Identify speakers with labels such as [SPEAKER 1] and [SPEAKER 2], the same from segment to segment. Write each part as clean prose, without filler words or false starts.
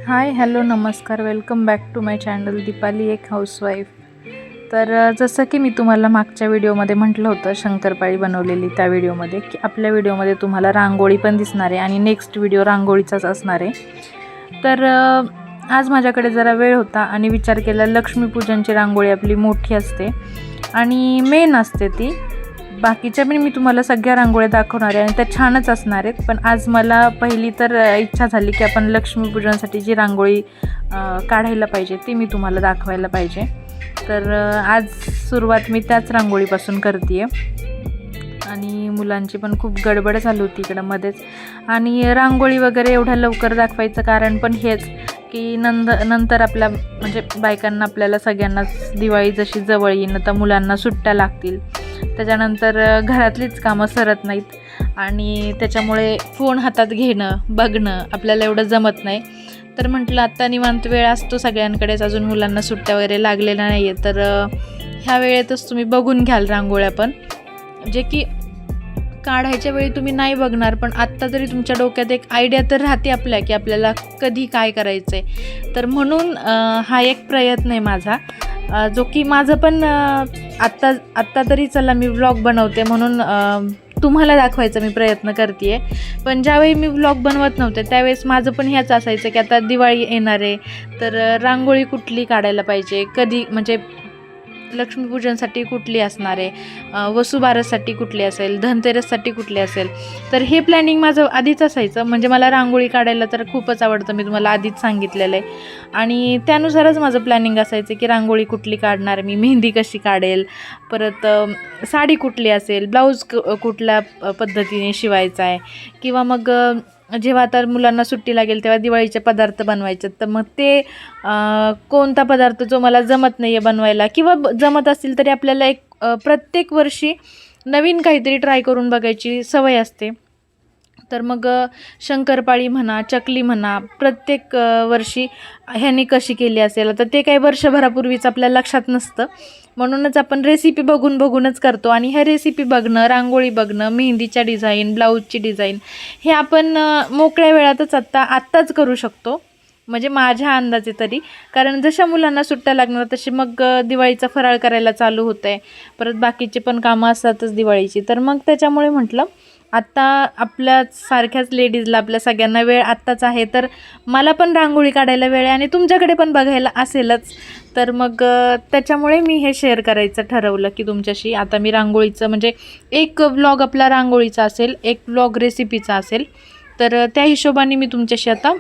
[SPEAKER 1] हाय hello नमस्कार welcome back to my channel Deepali एक housewife. तर जसं की मी तुम्हाला मागच्या व्हिडिओमध्ये म्हटलं होतं शंकरपाळी बनवलेली, त्या व्हिडिओमध्ये की आपल्या व्हिडिओमध्ये तुम्हाला रांगोळी पण दिसणार आहे आणि नेक्स्ट व्हिडिओ रांगोळीचाच असणार आहे. तर आज माझ्याकडे जरा वेळ होता आणि विचार केला लक्ष्मीपूजनची रांगोळी आपली मोठी असते आणि मेन असते ती. बाकीच्या पण मी तुम्हाला सगळ्या रांगोळ्या दाखवणार आहे आणि त्या छानच असणार आहेत, पण आज मला पहिली तर इच्छा झाली की आपण लक्ष्मीपूजनासाठी जी रांगोळी काढायला पाहिजे ती मी तुम्हाला दाखवायला पाहिजे. तर आज सुरुवात मी त्याच रांगोळीपासून करते आहे आणि मुलांची पण खूप गडबड चालू होती इकडं मध्येच. आणि रांगोळी वगैरे एवढ्या लवकर दाखवायचं कारण पण हेच की नंतर आपल्या म्हणजे बायकांना आपल्याला सगळ्यांनाच दिवाळी जशी जवळ येईन तर मुलांना सुट्ट्या लागतील, त्याच्यानंतर घरातलीच कामं सरत नाहीत आणि त्याच्यामुळे फोन हातात घेणं बघणं आपल्याला एवढं जमत नाही. तर म्हटलं आत्ता निवांत वेळ असतो सगळ्यांकडेच, अजून मुलांना सुट्ट्या वगैरे लागलेल्या नाही आहे, तर ह्या वेळेतच तुम्ही बघून घ्याल रांगोळ्या पण, जे की काढायच्या वेळी तुम्ही नाही बघणार पण आत्ता तरी तुमच्या डोक्यात एक आयडिया तर राहते आपल्या की आपल्याला कधी काय करायचं आहे. तर म्हणून हा एक प्रयत्न आहे माझा, जो की माझं पण आत्ता तरी चला मी व्लॉग बनवते म्हणून तुम्हाला दाखवायचा मी प्रयत्न करते आहे. पण ज्यावेळी मी व्लॉग बनवत नव्हते त्यावेळेस माझं पण ह्याच असायचं की आता दिवाळी येणार आहे तर रांगोळी कुठली काढायला पाहिजे, कधी म्हणजे लक्ष्मीपूजनसाठी कुठली असणार आहे, वसुबारससाठी कुठली असेल, धनतेरससाठी कुठली असेल. तर हे प्लॅनिंग माझं आधीच असायचं, म्हणजे मला रांगोळी काढायला तर खूपच आवडतं, मी तुम्हाला आधीच सांगितलेलं आहे. आणि त्यानुसारच माझं प्लॅनिंग असायचं की रांगोळी कुठली काढणार मी, मेहंदी कशी काढेल, परत साडी कुठली असेल, ब्लाऊज कुठल्या पद्धतीने शिवायचा आहे, किंवा मग जेव्हा तर मुलांना सुट्टी लागेल तेव्हा दिवाळीचे पदार्थ बनवायचे, तर मग ते कोणता पदार्थ जो मला जमत नाही आहे बनवायला किंवा जमत असेल तरी आपल्याला एक प्रत्येक वर्षी नवीन काहीतरी ट्राय करून बघायची सवय असते. तर मग शंकरपाळी म्हणा, चकली म्हणा, प्रत्येक वर्षी ह्याने कशी केली असेल तर ते काही वर्षभरापूर्वीच आपल्या लक्षात नसतं, म्हणूनच आपण रेसिपी बघूनच करतो. आणि ह्या रेसिपी बघणं, रांगोळी बघणं, मेहंदीच्या डिझाईन, ब्लाऊजची डिझाईन हे आपण मोकळ्या वेळातच आत्ताच करू शकतो, म्हणजे माझ्या अंदाजे तरी. कारण जशा मुलांना सुट्ट्या लागणार तशी मग दिवाळीचा फराळ करायला चालू होतं आहे, परत बाकीचे पण कामं असतातच दिवाळीची. तर मग त्याच्यामुळे म्हटलं आत्ता आपल्या सारख्याच लेडीजला आपल्या सगळ्यांना वेळ आत्ताच आहे, तर मला पण रांगोळी काढायला वेळ आहे आणि तुमच्याकडे पण बघायला असेलच. तर मग त्याच्यामुळे मी हे शेअर करायचं ठरवलं की तुमच्याशी आता मी रांगोळीचं म्हणजे एक व्लॉग आपला रांगोळीचा असेल, एक व्लॉग रेसिपीचा असेल, तर त्या हिशोबाने मी तुमच्याशी आता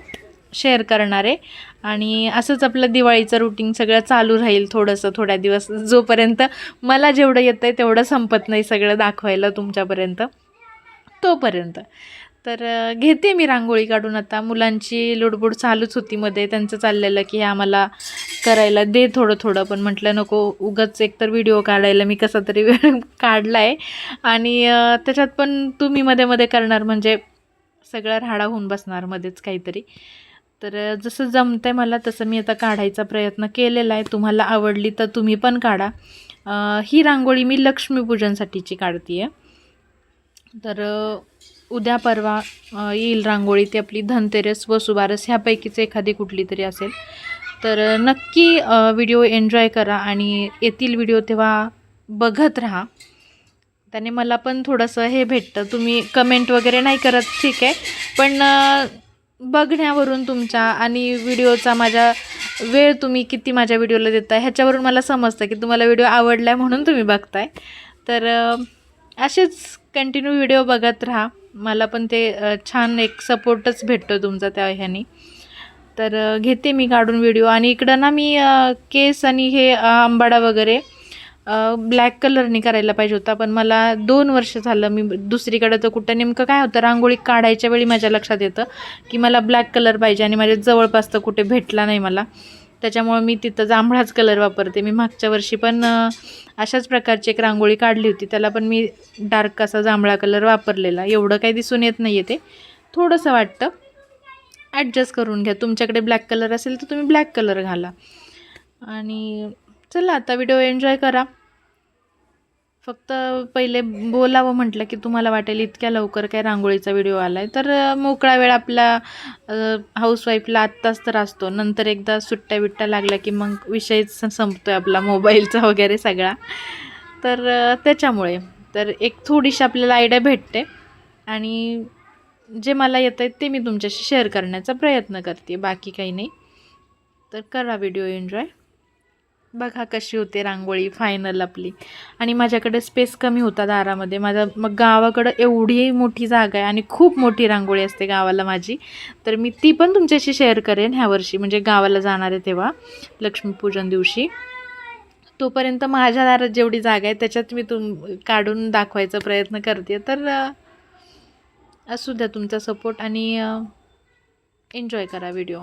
[SPEAKER 1] शेअर करणार आहे. आणि असंच आपलं दिवाळीचं रुटीन सगळं चालू राहील थोड्या दिवस, जोपर्यंत मला जेवढं येतं आहे तेवढं संपत नाही सगळं दाखवायला तुमच्यापर्यंत तोपर्यंत. तर घेते मी रांगोळी काढून. आता मुलांची लुडबुड चालूच होती मध्ये, त्यांचं चाललेलं की हे आम्हाला करायला दे थोडं, पण म्हटलं नको उगाच, एकतर व्हिडिओ काढायला मी कसा तरी वेळ काढला आहे आणि त्याच्यात पण तुम्ही मध्ये करणार म्हणजे सगळं राडा होऊन बसणार मध्येच काहीतरी. तर जसं जमतं आहे मला तसं मी आता काढायचा प्रयत्न केलेला आहे. तुम्हाला आवडली तर तुम्ही पण काढा. ही रांगोळी मी लक्ष्मीपूजनसाठीची काढते आहे. तर उद्या परवा येईल रांगोळी, ती आपली धनतेरस वसुबारस ह्यापैकीच एखादी कुठली तरी असेल. तर नक्की व्हिडिओ एन्जॉय करा आणि येतील व्हिडिओ तेव्हा बघत राहा, त्याने मला पण थोडंसं हे भेटतं. तुम्ही कमेंट वगैरे नाही करत ठीक आहे, पण बघण्यावरून तुमच्या आणि व्हिडिओचा माझ्या वेळ तुम्ही किती माझ्या व्हिडिओला देताय ह्याच्यावरून मला समजतं की तुम्हाला व्हिडिओ आवडला आहे म्हणून तुम्ही बघताय. तर असेच कंटिन्यू व्हिडिओ बघत राहा, मला पण ते छान एक सपोर्टच भेटतो तुमचा त्या ह्यानी. तर घेते मी काढून व्हिडिओ. आणि इकडं ना मी केस आणि हे आंबाडा वगैरे ब्लॅक कलरने करायला पाहिजे होता, पण मला 2 वर्ष झालं मी दुसरीकडं, तर कुठं नेमकं काय होतं रांगोळी काढायच्या वेळी माझ्या लक्षात येतं की मला ब्लॅक कलर पाहिजे आणि माझ्या जवळपास तर कुठे भेटला नाही मला, त्याच्यामुळे मी तिथं जांभळाच कलर वापरते. मी मागच्या वर्षी पण अशाच प्रकारची एक रांगोळी काढली होती, त्याला पण मी डार्क असा जांभळा कलर वापरलेला. एवढं काही दिसून येत नाही आहे, ते थोडंसं वाटतं, ॲडजस्ट करून घ्या. तुमच्याकडे ब्लॅक कलर असेल तर तुम्ही ब्लॅक कलर घाला. आणि चला आता व्हिडिओ एन्जॉय करा. फक्त पहिले बोलावं म्हटलं की तुम्हाला वाटेल इतक्या लवकर काय रांगोळीचा व्हिडिओ आला आहे. तर मोकळा वेळ आपला हाऊसवाईफला आत्ताच तर असतो. नंतर एकदा सुट्ट्या बिट्ट्या लागल्या की मग विषयच संपतो आहे आपला मोबाईलचा वगैरे सगळा. तर त्याच्यामुळे तर एक थोडीशी आपल्याला आयडिया भेटते आणि जे मला येतं आहे ते मी तुमच्याशी शेअर करण्याचा प्रयत्न करते, बाकी काही नाही. तर करा व्हिडिओ एन्जॉय. बघा कशी होते रांगोळी फायनल आपली. आणि माझ्याकडे स्पेस कमी होता दारामध्ये. मग गावाकडं एवढी मोठी जागा आहे आणि खूप मोठी रांगोळी असते गावाला माझी. तर मी ती पण तुमच्याशी शेअर करेन ह्या वर्षी, म्हणजे गावाला जाणार आहे तेव्हा लक्ष्मीपूजन दिवशी. तोपर्यंत माझ्या दारात जेवढी जागा आहे त्याच्यात मी काढून दाखवायचा प्रयत्न करते. तर असू द्या तुमचा सपोर्ट आणि एन्जॉय करा व्हिडिओ.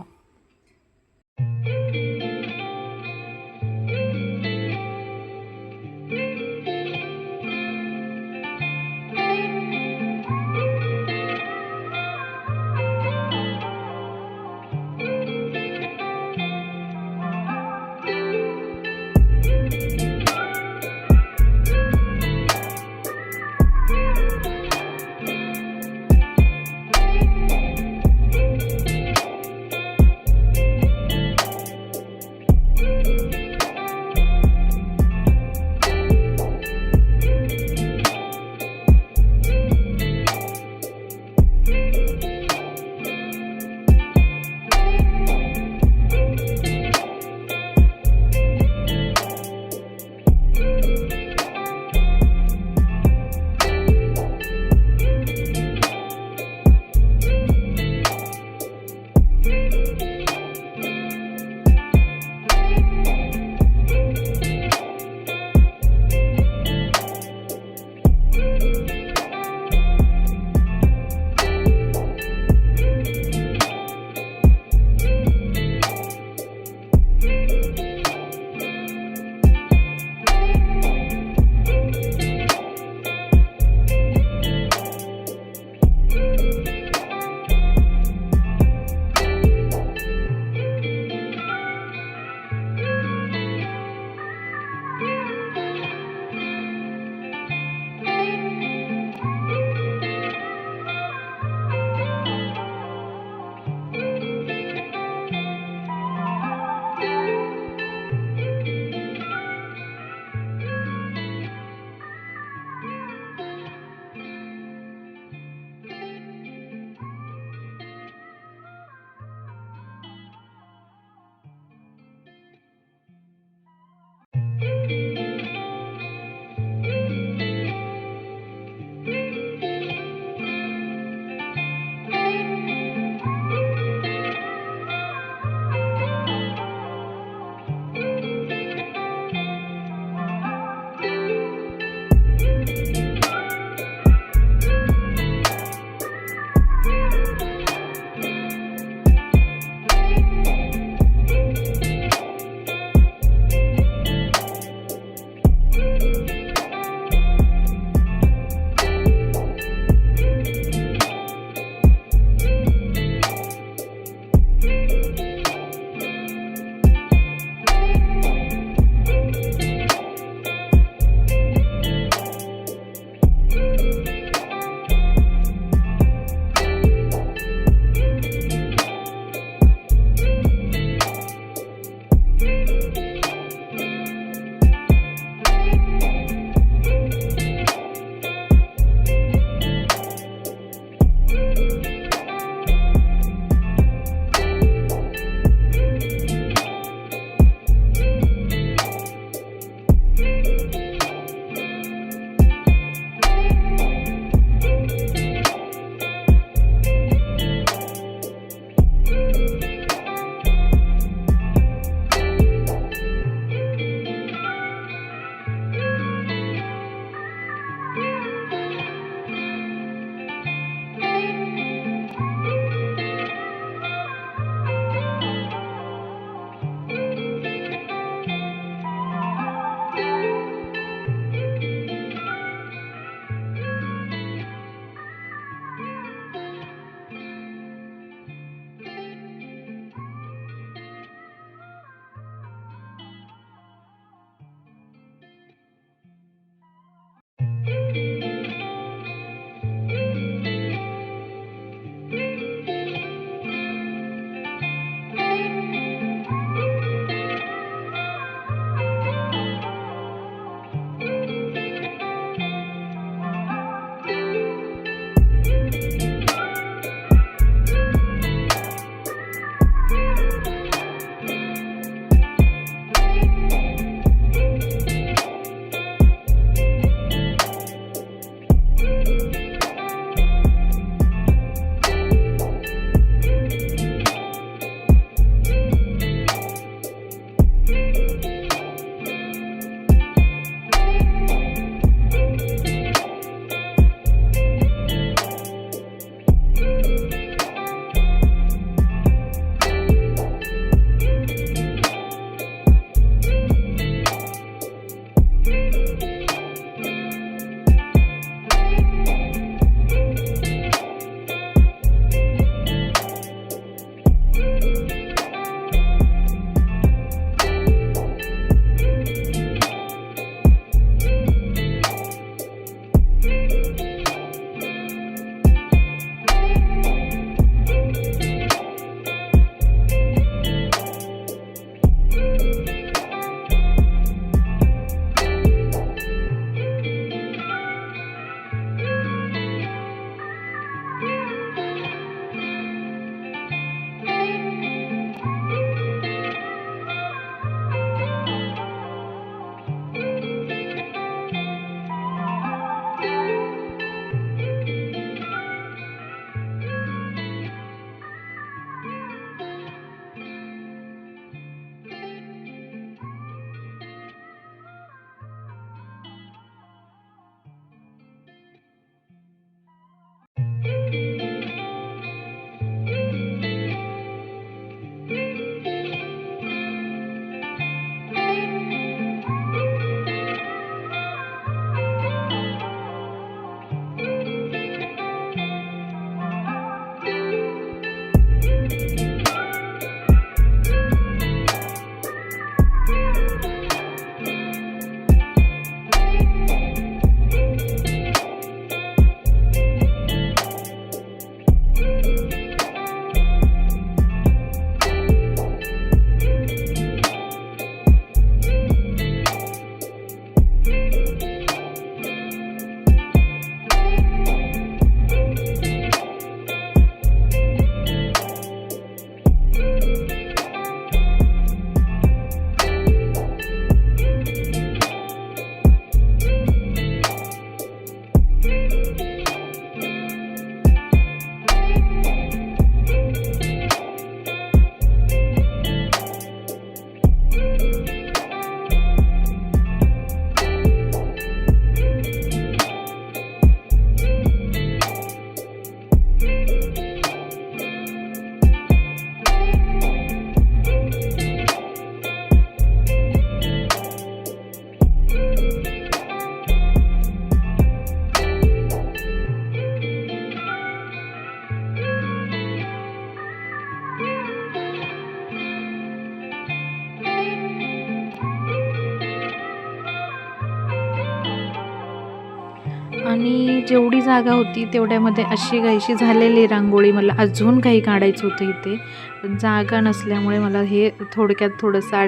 [SPEAKER 1] आणि जेवढी जागा होती तेवढ्यामध्ये अशी काहीशी झालेली रांगोळी. मला अजून काही काढायचं होतं इथे, पण जागा नसल्यामुळे मला हे थोडक्यात थोडंसं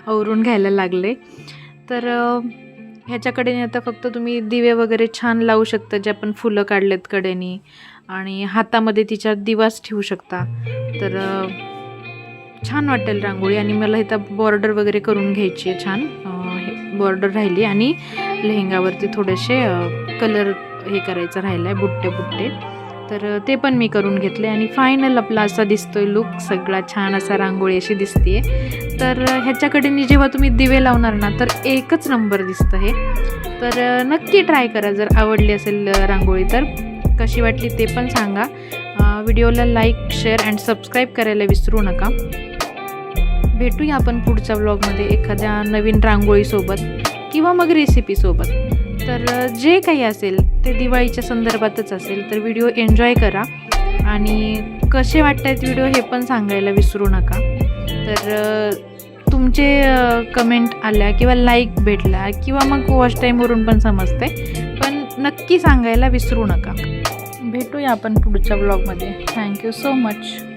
[SPEAKER 1] आवरून घ्यायला लागले. तर ह्याच्याकडे आता फक्त तुम्ही दिवे वगैरे छान लावू शकता, जे आपण फुलं काढलेत कडेनी, आणि हातामध्ये तिच्या दिवास ठेवू शकता. तर छान वाटेल रांगोळी. आणि मला इथं बॉर्डर वगैरे करून घ्यायची आहे छान, बॉर्डर राहिली, आणि लेहंगावरती थोडेसे कलर हे करायचं राहिलं आहे, बुट्टे. तर ते पण मी करून घेतले. आणि फायनल आपला असा दिसतोय लुक, सगळा छान असा रांगोळी अशी दिसते. तर ह्याच्याकडे जेव्हा तुम्ही दिवे लावणार ना, तर एकच नंबर दिसतं हे. तर नक्की ट्राय करा जर आवडली असेल रांगोळी तर. कशी वाटली ते पण सांगा. व्हिडिओला लाईक, शेअर अँड सबस्क्राईब करायला विसरू नका. भेटूया आपण पुढच्या व्लॉगमध्ये एखाद्या नवीन रांगोळीसोबत किंवा मग रेसिपीसोबत. तर जे काही असेल ते दिवाळीच्या संदर्भातच असेल. तर व्हिडिओ एन्जॉय करा आणि कसे वाटतात व्हिडिओ हे पण सांगायला विसरू नका. तर तुमचे कमेंट आल्या किंवा लाईक भेटला किंवा मग वॉच टाईमवरून पण समजते, पण नक्की सांगायला विसरू नका. भेटूया आपण पुढच्या व्लॉगमध्ये. Thank you so much.